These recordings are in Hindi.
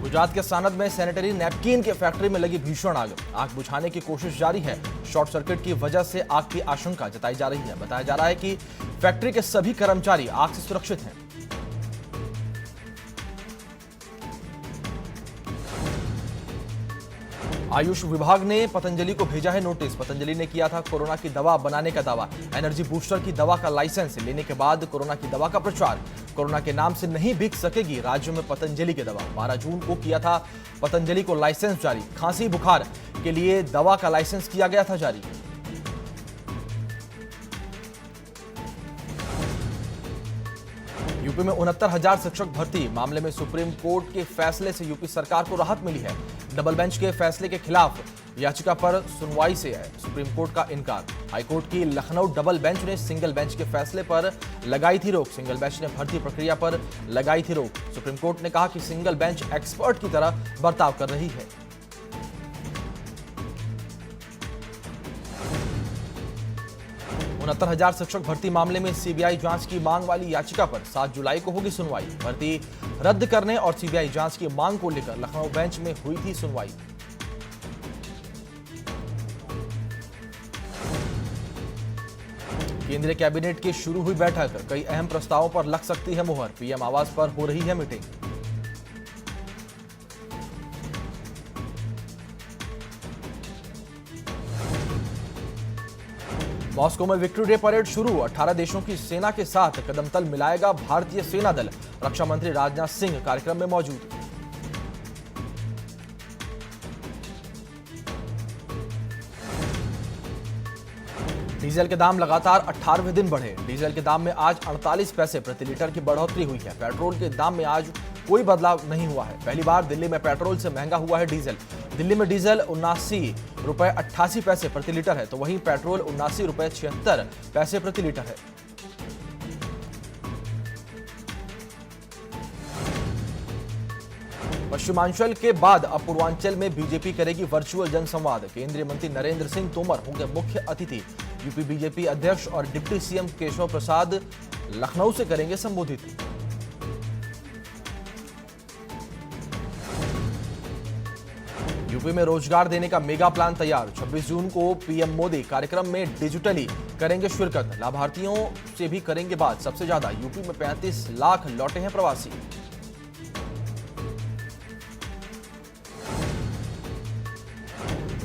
गुजरात के सानंद में सैनिटरी नैपकिन की फैक्ट्री में लगी भीषण आग। आग बुझाने की कोशिश जारी है। शॉर्ट सर्किट की वजह से आग की आशंका जताई जा रही है। बताया जा रहा है कि फैक्ट्री के सभी कर्मचारी आग से सुरक्षित हैं। आयुष विभाग ने पतंजलि को भेजा है नोटिस। पतंजलि ने किया था कोरोना की दवा बनाने का दावा। एनर्जी बूस्टर की दवा का लाइसेंस लेने के बाद कोरोना की दवा का प्रचार। कोरोना के नाम से नहीं बिक सकेगी राज्यों में पतंजलि की दवा। 12 जून को किया था पतंजलि को लाइसेंस जारी। खांसी बुखार के लिए दवा का लाइसेंस किया गया था जारी। यूपी में 69,000 शिक्षक भर्ती। मामले में सुप्रीम कोर्ट के फैसले से यूपी सरकार को राहत मिली है। डबल बेंच के फैसले के खिलाफ याचिका पर सुनवाई से है सुप्रीम कोर्ट का इनकार। हाईकोर्ट की लखनऊ डबल बेंच ने सिंगल बेंच के फैसले पर लगाई थी रोक। सिंगल बेंच ने भर्ती प्रक्रिया पर लगाई थी रोक। सुप्रीम कोर्ट ने कहा कि सिंगल बेंच एक्सपर्ट की तरह बर्ताव कर रही है। 69,000 शिक्षक भर्ती मामले में सीबीआई जांच की मांग वाली याचिका पर 7 जुलाई को होगी सुनवाई। भर्ती रद्द करने और सीबीआई जांच की मांग को लेकर लखनऊ बेंच में हुई थी सुनवाई। केंद्रीय कैबिनेट की शुरू हुई बैठक। कई अहम प्रस्तावों पर लग सकती है मुहर। पीएम आवास पर हो रही है मीटिंग। मॉस्को में विक्ट्री डे परेड शुरू। 18 देशों की सेना के साथ कदम तल मिलाएगा भारतीय सेना दल। रक्षा मंत्री राजनाथ सिंह कार्यक्रम में मौजूद। डीजल के दाम लगातार 18वें दिन बढ़े। डीजल के दाम में आज 48 पैसे प्रति लीटर की बढ़ोतरी हुई है। पेट्रोल के दाम में आज कोई बदलाव नहीं हुआ है। पहली बार दिल्ली में पेट्रोल से महंगा हुआ है डीजल। दिल्ली में डीजल 79 रुपए 88 प्रति लीटर है, तो वहीं पेट्रोल 79 रुपए 76 पैसे प्रति लीटर है। पश्चिमांचल के बाद अब पूर्वांचल में बीजेपी करेगी वर्चुअल जनसंवाद। केंद्रीय मंत्री नरेंद्र सिंह तोमर होंगे मुख्य अतिथि। यूपी बीजेपी अध्यक्ष और डिप्टी सीएम केशव प्रसाद लखनऊ से करेंगे संबोधित। यूपी में रोजगार देने का मेगा प्लान तैयार। 26 जून को पीएम मोदी कार्यक्रम में डिजिटली करेंगे शिरकत। लाभार्थियों से भी करेंगे बात। सबसे ज्यादा यूपी में 35 लाख लौटे हैं प्रवासी।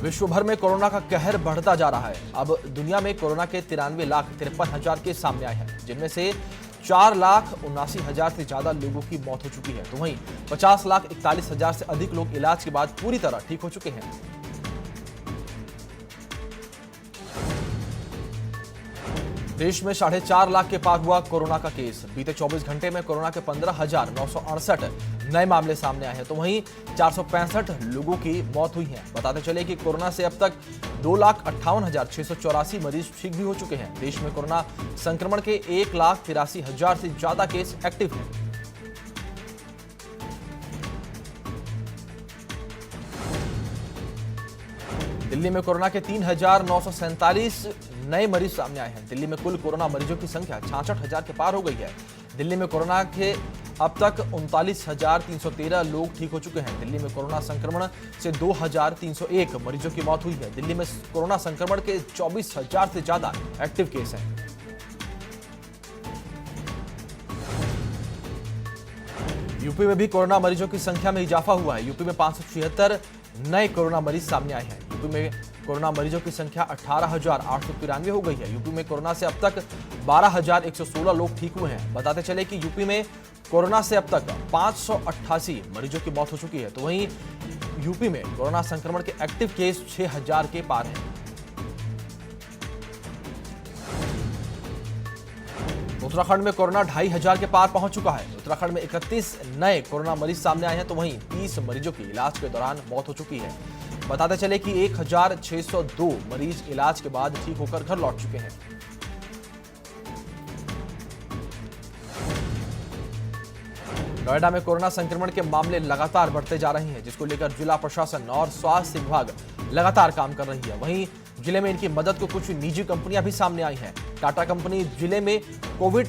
विश्व भर में कोरोना का कहर बढ़ता जा रहा है। अब दुनिया में कोरोना के 93,53,000 केस सामने आए हैं, जिनमें से 4,79,000 से ज्यादा लोगों की मौत हो चुकी है। तो वहीं 50,41,000 से अधिक लोग इलाज के बाद पूरी तरह ठीक हो चुके हैं। देश में 4.5 लाख के पार हुआ कोरोना का केस। बीते 24 घंटे में कोरोना के 15,968 नए मामले सामने आए हैं, तो वहीं 465 लोगों की मौत हुई है। बताते चले कि कोरोना से अब तक 2,58,684 मरीज ठीक भी हो चुके हैं। देश में कोरोना संक्रमण के 1,83,000 से ज्यादा केस एक्टिव हैं। दिल्ली में कोरोना के 3,947 नए मरीज सामने आए हैं। दिल्ली में कुल कोरोना मरीजों की संख्या 66,000 के पार हो गई है। दिल्ली में कोरोना के अब तक 39,313 लोग ठीक हो चुके हैं। दिल्ली में कोरोना संक्रमण से 2,301 मरीजों की मौत हुई है। दिल्ली में कोरोना संक्रमण के 24,000 से ज्यादा एक्टिव केस हैं। यूपी में भी कोरोना मरीजों की संख्या में इजाफा हुआ है। यूपी में 576 नए कोरोना मरीज सामने आए हैं। यूपी में कोरोना मरीजों की संख्या 18,893 हो गई है। यूपी में कोरोना से अब तक 12,116 लोग ठीक हुए हैं। बताते चले कि यूपी में कोरोना से अब तक 588 मरीजों की मौत हो चुकी है, तो वहीं यूपी में कोरोना संक्रमण के एक्टिव केस 6,000 के पार हैं। उत्तराखंड में कोरोना 2,500 के पार पहुंच चुका है। उत्तराखंड में 31 नए कोरोना मरीज सामने आए हैं, तो वहीं 30 मरीजों की इलाज के दौरान मौत हो चुकी है। बताते चले कि 1,602 मरीज इलाज के बाद ठीक होकर घर लौट चुके हैं। नोएडा में कोरोना संक्रमण के मामले लगातार बढ़ते जा रहे हैं, जिसको लेकर जिला प्रशासन और स्वास्थ्य विभाग लगातार काम कर रही है। वहीं जिले में इनकी मदद को कुछ निजी कंपनियां भी सामने आई हैं। टाटा कंपनी जिले में कोविड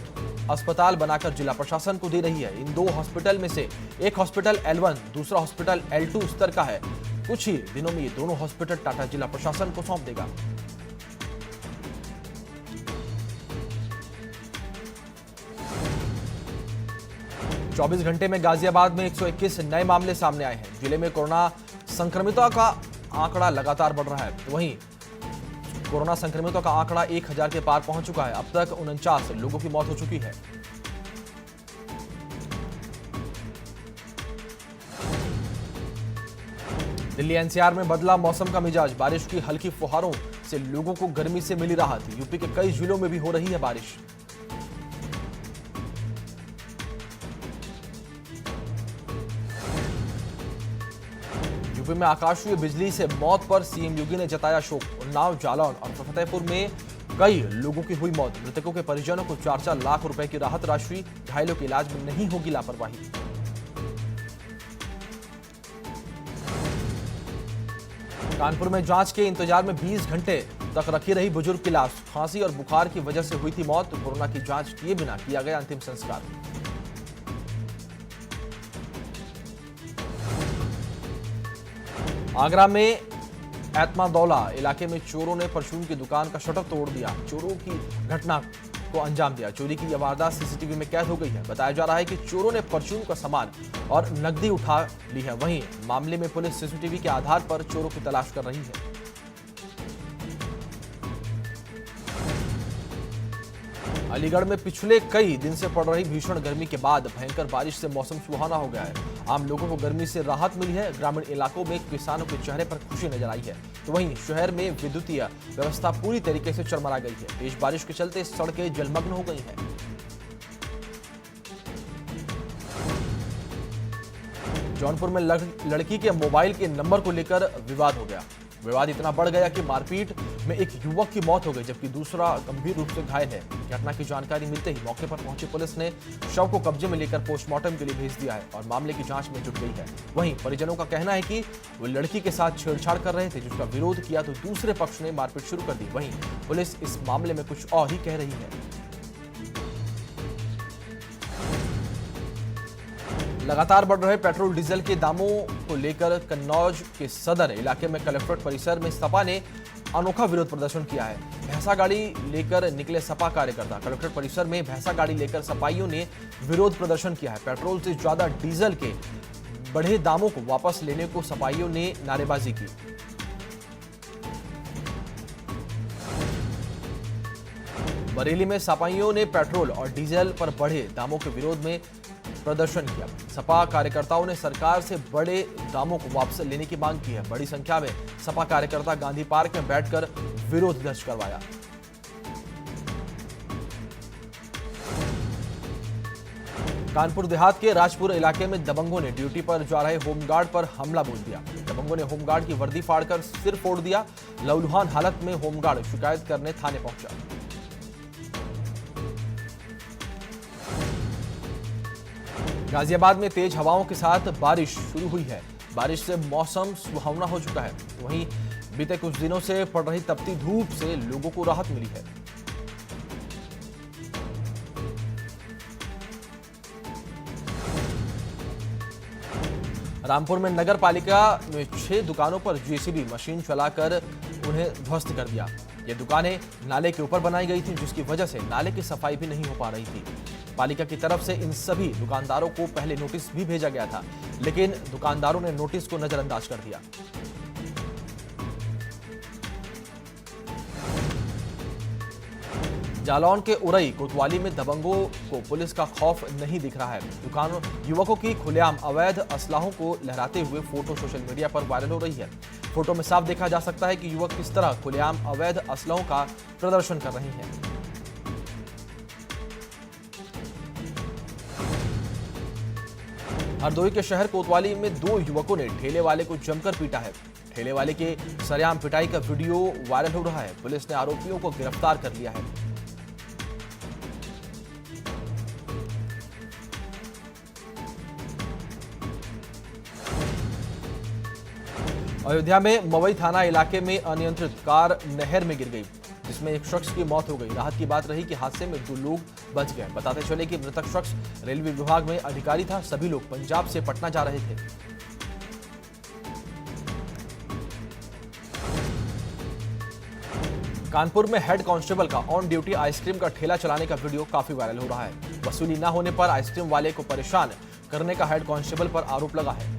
अस्पताल बनाकर जिला प्रशासन को दे रही है। इन 2 हॉस्पिटल में से एक हॉस्पिटल L1, दूसरा हॉस्पिटल L2 स्तर का है। कुछ ही दिनों में ये दोनों हॉस्पिटल टाटा जिला प्रशासन को सौंप देगा। चौबीस घंटे में गाजियाबाद में 121 नए मामले सामने आए हैं। जिले में कोरोना संक्रमितों का आंकड़ा लगातार बढ़ रहा है। वहीं कोरोना संक्रमितों का आंकड़ा 1000 के पार पहुंच चुका है। अब तक 49 लोगों की मौत हो चुकी है। दिल्ली एनसीआर में बदला मौसम का मिजाज। बारिश की हल्की फुहारों से लोगों को गर्मी से मिली राहत। यूपी के कई जिलों में भी हो रही है बारिश। यूपी में आकाशीय बिजली से मौत पर सीएम योगी ने जताया शोक। उन्नाव, जालौन और फतेहपुर में कई लोगों की हुई मौत। मृतकों के परिजनों को 4-4 लाख रुपए की राहत राशि। घायलों के इलाज में नहीं होगी लापरवाही। कानपुर में जांच के इंतजार में 20 घंटे तक रखी रही बुजुर्ग की लाश। खांसी और बुखार की वजह से हुई थी मौत। कोरोना की जांच किए बिना किया गया अंतिम संस्कार। आगरा में एतमादौला इलाके में चोरों ने परचून की दुकान का शटर तोड़ दिया। चोरों की घटना को अंजाम दिया। चोरी की यह वारदात सीसीटीवी में कैद हो गई है। बताया जा रहा है कि चोरों ने परचून का सामान और नकदी उठा ली है। वहीं मामले में पुलिस सीसीटीवी के आधार पर चोरों की तलाश कर रही है। अलीगढ़ में पिछले कई दिन से पड़ रही भीषण गर्मी के बाद भयंकर बारिश से मौसम सुहाना हो गया है। आम लोगों को गर्मी से राहत मिली है। ग्रामीण इलाकों में किसानों के चेहरे पर खुशी नजर आई है। तो वहीं शहर में विद्युतीय व्यवस्था पूरी तरीके से चरमरा गई है। तेज बारिश के चलते सड़कें जलमग्न हो गई हैं। जौनपुर में लड़की के मोबाइल के नंबर को लेकर विवाद हो गया। विवाद इतना बढ़ गया कि मारपीट में एक युवक की मौत हो गई, जबकि दूसरा गंभीर रूप से घायल है। घटना की जानकारी मिलते ही मौके पर पहुंची पुलिस ने शव को कब्जे में लेकर पोस्टमार्टम के लिए भेज दिया है और मामले की जांच में जुट गई है। वहीं परिजनों का कहना है कि वो लड़की के साथ छेड़छाड़ कर रहे थे, जिसका विरोध किया तो दूसरे पक्ष ने मारपीट शुरू कर दी। वहीं पुलिस इस मामले में कुछ और ही कह रही है। लगातार बढ़ रहे पेट्रोल डीजल के दामों को लेकर कन्नौज के सदर इलाके में कलेक्ट्रेट परिसर में सपा ने अनोखा विरोध प्रदर्शन किया है। भैंसा गाड़ी लेकर निकले सपा कार्यकर्ता। कलेक्ट्रेट परिसर में भैंसा गाड़ी लेकर सपाइयों ने विरोध प्रदर्शन किया है। पेट्रोल से ज्यादा डीजल के बढ़े दामों को वापस लेने को सपाइयों ने नारेबाजी की। बरेली में सपाइयों ने पेट्रोल और डीजल पर बढ़े दामों के विरोध में प्रदर्शन किया। सपा कार्यकर्ताओं ने सरकार से बड़े दामों को वापस लेने की मांग की है। बड़ी संख्या में सपा कार्यकर्ता गांधी पार्क में बैठकर विरोध दर्ज करवाया। कानपुर देहात के राजपुर इलाके में दबंगों ने ड्यूटी पर जा रहे होमगार्ड पर हमला बोल दिया। दबंगों ने होमगार्ड की वर्दी फाड़कर सिर फोड़ दिया। लहूलुहान हालत में होमगार्ड शिकायत करने थाने पहुंचा। गाजियाबाद में तेज हवाओं के साथ बारिश शुरू हुई है। बारिश से मौसम सुहावना हो चुका है। वहीं बीते कुछ दिनों से पड़ रही तपती धूप से लोगों को राहत मिली है। रामपुर में नगर पालिका में 6 दुकानों पर जेसीबी मशीन चलाकर उन्हें ध्वस्त कर दिया। ये दुकानें नाले के ऊपर बनाई गई थी, जिसकी वजह से नाले की सफाई भी नहीं हो पा रही थी। पालिका की तरफ से इन सभी दुकानदारों को पहले नोटिस भी भेजा गया था, लेकिन दुकानदारों ने नोटिस को नजरअंदाज कर दिया। जालौन के उरई कोतवाली में दबंगों को पुलिस का खौफ नहीं दिख रहा है। दुकानों युवकों की खुलेआम अवैध असलाहों को लहराते हुए फोटो सोशल मीडिया पर वायरल हो रही है। फोटो में साफ देखा जा सकता है कि युवक किस तरह खुलेआम अवैध असलाहों का प्रदर्शन कर रहे हैं। हरदोई के शहर कोतवाली में 2 युवकों ने ठेले वाले को जमकर पीटा है। ठेले वाले के सरेआम पिटाई का वीडियो वायरल हो रहा है। पुलिस ने आरोपियों को गिरफ्तार कर लिया है। अयोध्या में मवई थाना इलाके में अनियंत्रित कार नहर में गिर गई। जिसमें एक शख्स की मौत हो गई। राहत की बात रही कि हादसे में 2 लोग बच गए। बताते चले कि मृतक शख्स रेलवे विभाग में अधिकारी था। सभी लोग पंजाब से पटना जा रहे थे। कानपुर में हेड कांस्टेबल का ऑन ड्यूटी आइसक्रीम का ठेला चलाने का वीडियो काफी वायरल हो रहा है। वसूली न होने पर आइसक्रीम वाले को परेशान करने का हेड कांस्टेबल पर आरोप लगा है।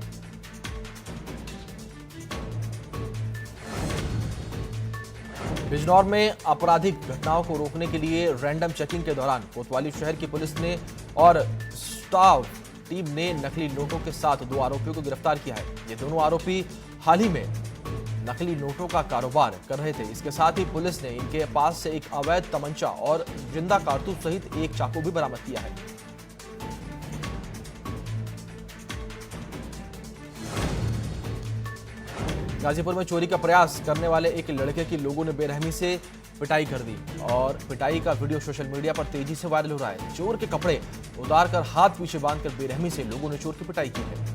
बिजनौर में आपराधिक घटनाओं को रोकने के लिए रैंडम चेकिंग के दौरान कोतवाली शहर की पुलिस ने और स्टाफ टीम ने नकली नोटों के साथ 2 आरोपियों को गिरफ्तार किया है। ये दोनों आरोपी हाल ही में नकली नोटों का कारोबार कर रहे थे। इसके साथ ही पुलिस ने इनके पास से एक अवैध तमंचा और जिंदा कारतूस सहित एक चाकू भी बरामद किया है। गाजीपुर में चोरी का प्रयास करने वाले एक लड़के की लोगों ने बेरहमी से पिटाई कर दी और पिटाई का वीडियो सोशल मीडिया पर तेजी से वायरल हो रहा है। चोर के कपड़े उतार कर हाथ पीछे बांधकर बेरहमी से लोगों ने चोर की पिटाई की है।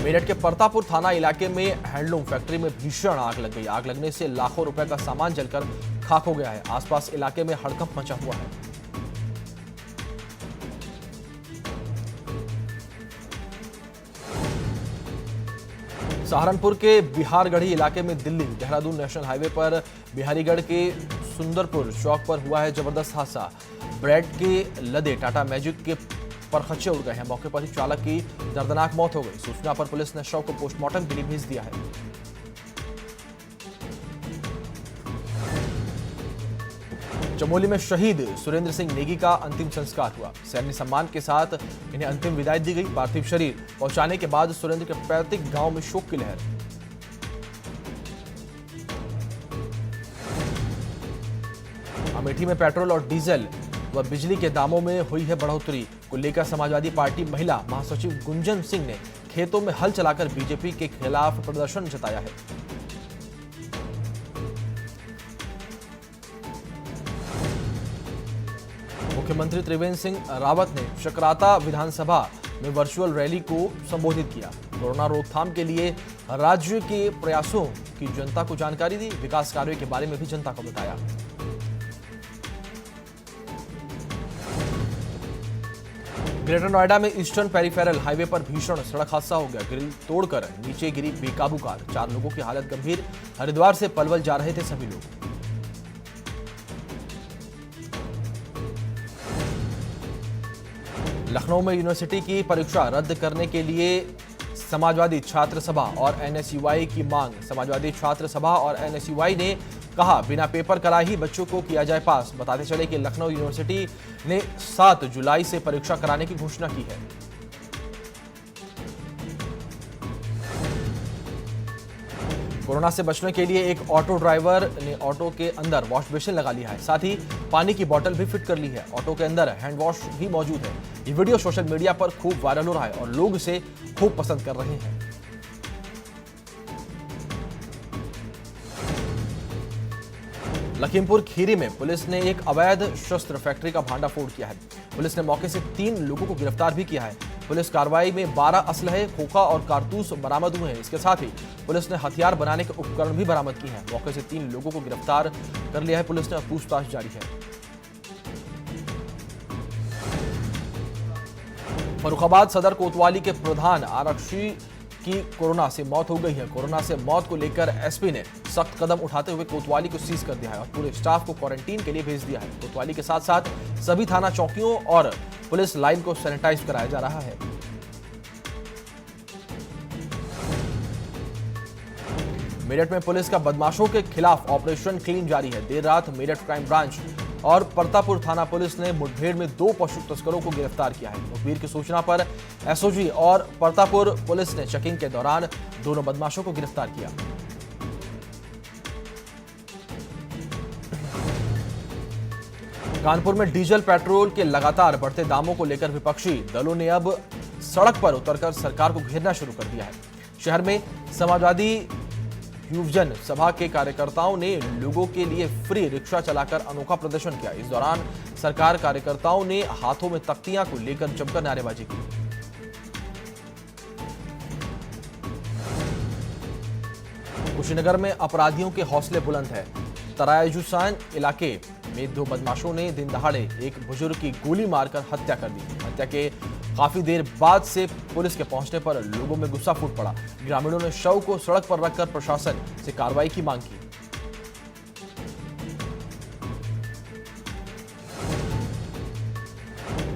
मेरठ के परतापुर थाना इलाके में हैंडलूम फैक्ट्री में भीषण आग लग गई। आग लगने से लाखों रुपए का सामान जलकर खाक हो गया है। आसपास इलाके में हड़कंप मचा हुआ है। सहारनपुर के बिहारगढ़ी इलाके में दिल्ली देहरादून नेशनल हाईवे पर बिहारीगढ़ के सुंदरपुर चौक पर हुआ है जबरदस्त हादसा। ब्रेड के लदे टाटा मैजिक के परखच्चे उड़ गए हैं। मौके पर ही चालक की दर्दनाक मौत हो गई। सूचना पर पुलिस ने शव को पोस्टमार्टम के लिए भेज दिया है। चमोली में शहीद सुरेंद्र सिंह नेगी का अंतिम संस्कार हुआ। सैन्य सम्मान के साथ इन्हें अंतिम विदाई दी गई। पार्थिव शरीर पहुंचाने के बाद सुरेंद्र के पैतृक गांव में शोक की लहर। अमेठी में पेट्रोल और डीजल व बिजली के दामों में हुई है बढ़ोतरी को लेकर समाजवादी पार्टी महिला महासचिव गुंजन सिंह ने खेतों में हल चलाकर बीजेपी के खिलाफ प्रदर्शन जताया है। मुख्यमंत्री त्रिवेंद्र सिंह रावत ने चकराता विधानसभा में वर्चुअल रैली को संबोधित किया। कोरोना रोकथाम के लिए राज्य के प्रयासों की जनता को जानकारी दी। विकास कार्यों के बारे में भी जनता को बताया। ग्रेटर नोएडा में ईस्टर्न पेरिफेरल हाईवे पर भीषण सड़क हादसा हो गया। ग्रिल तोड़कर नीचे गिरी बेकाबू कार। 4 लोगों की हालत गंभीर। हरिद्वार से पलवल जा रहे थे सभी लोग। लखनऊ में यूनिवर्सिटी की परीक्षा रद्द करने के लिए समाजवादी छात्र सभा और एनएसयूआई की मांग। समाजवादी छात्र सभा और एनएसयूआई ने कहा बिना पेपर कराए ही बच्चों को किया जाए पास। बताते चले कि लखनऊ यूनिवर्सिटी ने 7 जुलाई से परीक्षा कराने की घोषणा की है। कोरोना से बचने के लिए एक ऑटो ड्राइवर ने ऑटो के अंदर वॉश बेसिन लगा लिया है। साथ ही पानी की बोतल भी फिट कर ली है। ऑटो के अंदर हैंड वॉश भी मौजूद है। ये वीडियो सोशल मीडिया पर खूब वायरल हो रहा है और लोग इसे खूब पसंद कर रहे हैं। लखीमपुर खीरी में पुलिस ने एक अवैध शस्त्र फैक्ट्री का भांडाफोड़ किया है। पुलिस ने मौके से 3 लोगों को गिरफ्तार भी किया है। पुलिस कार्रवाई में 12 असलहे, खोखा और कारतूस बरामद हुए हैं। इसके साथ ही पुलिस ने हथियार बनाने के उपकरण भी बरामद किए हैं। मौके से 3 लोगों को गिरफ्तार कर लिया है पुलिस ने। पूछताछ जारी है। फर्रुखाबाद सदर कोतवाली के प्रधान आरक्षी की कोरोना से मौत हो गई है। कोरोना से मौत को लेकर एसपी ने सख्त कदम उठाते हुए कोतवाली को सीज कर दिया है और पूरे स्टाफ को क्वारंटीन के लिए भेज दिया है। कोतवाली के साथ साथ सभी थाना चौकियों और पुलिस लाइन को सैनिटाइज कराया जा रहा है। मेरठ में पुलिस का बदमाशों के खिलाफ ऑपरेशन क्लीन जारी है। देर रात मेरठ क्राइम ब्रांच और परतापुर थाना पुलिस ने मुठभेड़ में 2 पशु तस्करों को गिरफ्तार किया है। मुखबिर की सूचना पर एसओजी और परतापुर पुलिस ने चेकिंग के दौरान दोनों बदमाशों को गिरफ्तार किया। कानपुर में डीजल पेट्रोल के लगातार बढ़ते दामों को लेकर विपक्षी दलों ने अब सड़क पर उतरकर सरकार को घेरना शुरू कर दिया है। शहर में समाजवादी युवजन सभा के कार्यकर्ताओं ने लोगों के लिए फ्री रिक्शा चलाकर अनोखा प्रदर्शन किया। इस दौरान सरकार कार्यकर्ताओं ने हाथों में तख्तियां को लेकर जमकर नारेबाजी की। कुशीनगर में अपराधियों के हौसले बुलंद है। तराजुसान इलाके में 2 बदमाशों ने दिन दहाड़े एक बुजुर्ग की गोली मारकर हत्या कर दी। हत्या के काफी देर बाद से पुलिस के पहुंचने पर लोगों में गुस्सा फूट पड़ा। ग्रामीणों ने शव को सड़क पर रखकर प्रशासन से कार्रवाई की मांग की।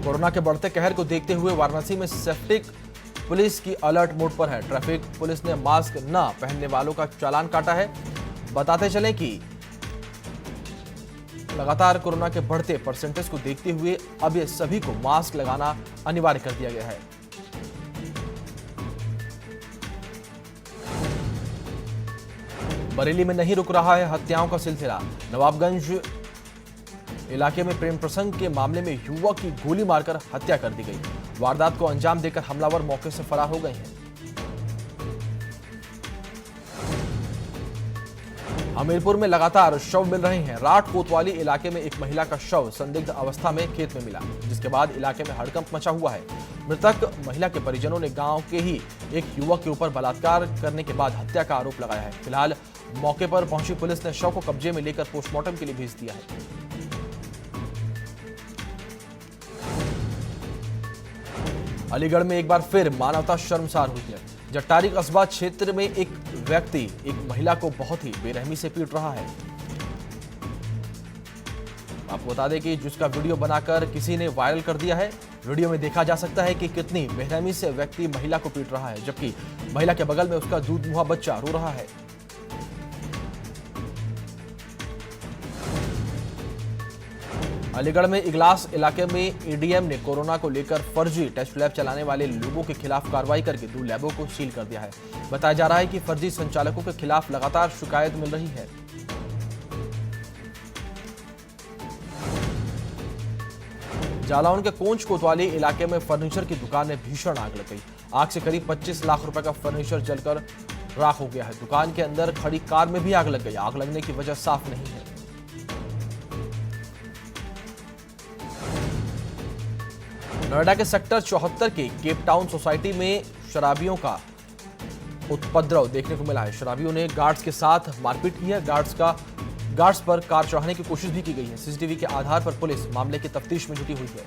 कोरोना के बढ़ते कहर को देखते हुए वाराणसी में सेफ्टिक पुलिस की अलर्ट मोड पर है। ट्रैफिक पुलिस ने मास्क न पहनने वालों का चालान काटा है। बताते चलें कि लगातार कोरोना के बढ़ते परसेंटेज को देखते हुए अब ये सभी को मास्क लगाना अनिवार्य कर दिया गया है। बरेली में नहीं रुक रहा है हत्याओं का सिलसिला। नवाबगंज इलाके में प्रेम प्रसंग के मामले में युवक की गोली मारकर हत्या कर दी गई। वारदात को अंजाम देकर हमलावर मौके से फरार हो गए हैं। हमीरपुर में लगातार शव मिल रहे हैं। राट कोतवाली इलाके में एक महिला का शव संदिग्ध अवस्था में खेत में मिला, जिसके बाद इलाके में हड़कंप मचा हुआ है। मृतक महिला के परिजनों ने गांव के ही एक युवक के ऊपर बलात्कार करने के बाद हत्या का आरोप लगाया है। फिलहाल मौके पर पहुंची पुलिस ने शव को कब्जे में लेकर पोस्टमार्टम के लिए भेज दिया है। अलीगढ़ में एक बार फिर मानवता शर्मसार हुई है। जट्टारी कस्बा क्षेत्र में एक व्यक्ति एक महिला को बहुत ही बेरहमी से पीट रहा है। आपको बता दें कि जिसका वीडियो बनाकर किसी ने वायरल कर दिया है। वीडियो में देखा जा सकता है कि कितनी बेरहमी से व्यक्ति महिला को पीट रहा है, जबकि महिला के बगल में उसका दूध मुहा बच्चा रो रहा है। अलीगढ़ में इगलास इलाके में एडीएम ने कोरोना को लेकर फर्जी टेस्ट लैब चलाने वाले लोगों के खिलाफ कार्रवाई करके 2 लैबों को सील कर दिया है। बताया जा रहा है कि फर्जी संचालकों के खिलाफ लगातार शिकायत मिल रही है। जालौन के कोंच कोतवाली इलाके में फर्नीचर की दुकान में भीषण आग लग गई। आग से करीब 25 लाख रुपए का फर्नीचर जलकर राख हो गया है। दुकान के अंदर खड़ी कार में भी आग लग गई। आग लगने की वजह साफ नहीं है। नोएडा के सेक्टर 74 के केप टाउन सोसाइटी में शराबियों का उपद्रव देखने को मिला है। शराबियों ने गार्ड्स के साथ मारपीट की है। गार्ड्स पर कार चढ़ाने की कोशिश भी की गई है। सीसीटीवी के आधार पर पुलिस मामले की तफ्तीश में जुटी हुई है।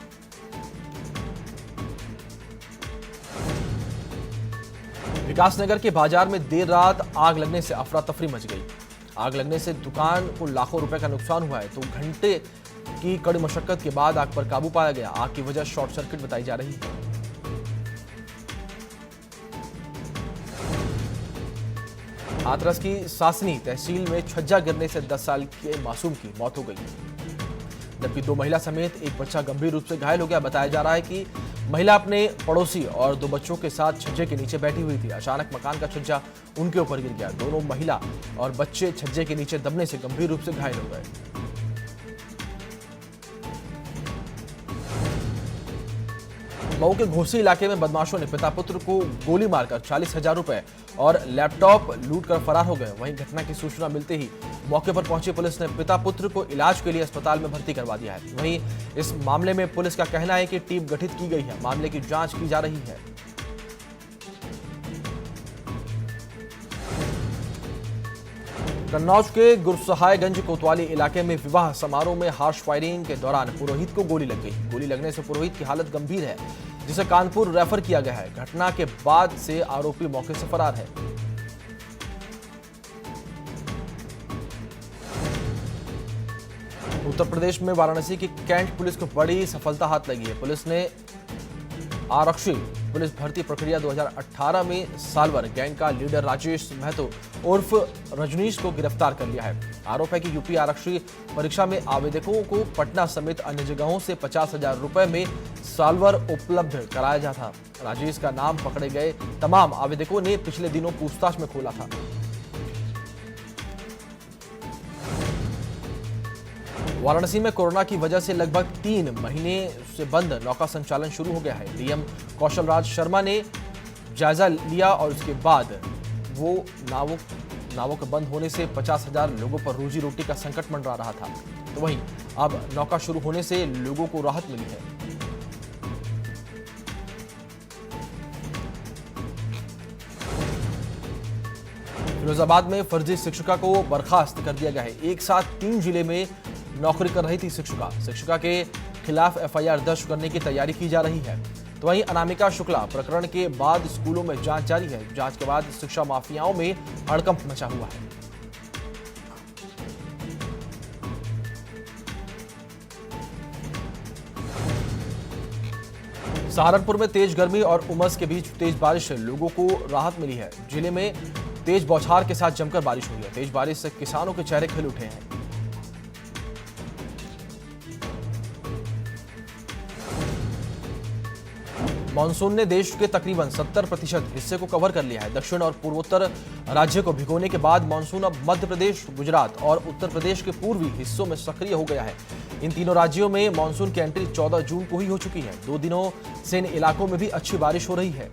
विकासनगर के बाजार में देर रात आग लगने से अफरा तफरी मच गई। आग लगने से दुकान को लाखों रुपए का नुकसान हुआ है, तो घंटे की कड़ी मशक्कत के बाद आग पर काबू पाया गया। आग की वजह शॉर्ट सर्किट बताई जा रही है। हाथरस की सासनी तहसील में छज्जा गिरने से 10 साल के मासूम की मौत हो गई, जबकि 2 महिला समेत एक बच्चा गंभीर रूप से घायल हो गया। बताया जा रहा है कि महिला अपने पड़ोसी और 2 बच्चों के साथ छज्जे के नीचे बैठी हुई थी। अचानक मकान का छज्जा उनके ऊपर गिर गया। दोनों महिला और बच्चे छज्जे के नीचे दबने से गंभीर रूप से घायल हो गए। मऊ के घोसी इलाके में बदमाशों ने पिता पुत्र को गोली मारकर 40,000 रुपए और लैपटॉप लूटकर फरार हो गए। वहीं घटना की सूचना मिलते ही मौके पर पहुंची पुलिस ने पिता पुत्र को इलाज के लिए अस्पताल में भर्ती करवा दिया है। वहीं इस मामले में पुलिस का कहना है कि टीम गठित की गई है। मामले की जांच की जा रही है। कन्नौज के गुरसहायगंज कोतवाली इलाके में विवाह समारोह में हार्श फायरिंग के दौरान पुरोहित को गोली लग गई। गोली लगने से पुरोहित की हालत गंभीर है, जिसे कानपुर रेफर किया गया है। घटना के बाद से आरोपी मौके से फरार है। उत्तर प्रदेश में वाराणसी की कैंट पुलिस को बड़ी सफलता हाथ लगी है। पुलिस ने आरक्षी पुलिस भर्ती प्रक्रिया 2018 में सालवर गैंग का लीडर राजेश महतो उर्फ रजनीश को गिरफ्तार कर लिया है। आरोप है कि यूपी आरक्षी परीक्षा में आवेदकों को पटना समेत अन्य जगहों से 50,000 रुपए में सालवर उपलब्ध कराया जाता था। राजेश का नाम पकड़े गए तमाम आवेदकों ने पिछले दिनों पूछताछ में खोला था। वाराणसी में कोरोना की वजह से लगभग 3 महीने से बंद नौका संचालन शुरू हो गया है। डीएम कौशल राज शर्मा ने जायजा लिया और उसके बाद वो नावों के बंद होने से 50,000 लोगों पर रोजी रोटी का संकट मंडरा रहा था। तो वहीं अब नौका शुरू होने से लोगों को राहत मिली है। फिरोजाबाद में फर्जी शिक्षिका को बर्खास्त कर दिया गया है। एक साथ 3 जिले में नौकरी कर रही थी शिक्षिका के खिलाफ एफआईआर दर्ज करने की तैयारी की जा रही है। तो वहीं अनामिका शुक्ला प्रकरण के बाद स्कूलों में जांच जारी है। जांच के बाद शिक्षा माफियाओं में हड़कंप मचा हुआ है। सहारनपुर में तेज गर्मी और उमस के बीच तेज बारिश से लोगों को राहत मिली है। जिले में तेज बौछार के साथ जमकर बारिश हुई है। तेज बारिश से किसानों के चेहरे खिल उठे हैं। मानसून ने देश के तकरीबन 70% हिस्से को कवर कर लिया है। दक्षिण और पूर्वोत्तर राज्य को भिगोने के बाद मानसून अब मध्य प्रदेश, गुजरात और उत्तर प्रदेश के पूर्वी हिस्सों में सक्रिय हो गया है। इन तीनों राज्यों में मानसून की एंट्री 14 जून को ही हो चुकी है। 2 दिनों से इन इलाकों में भी अच्छी बारिश हो रही है।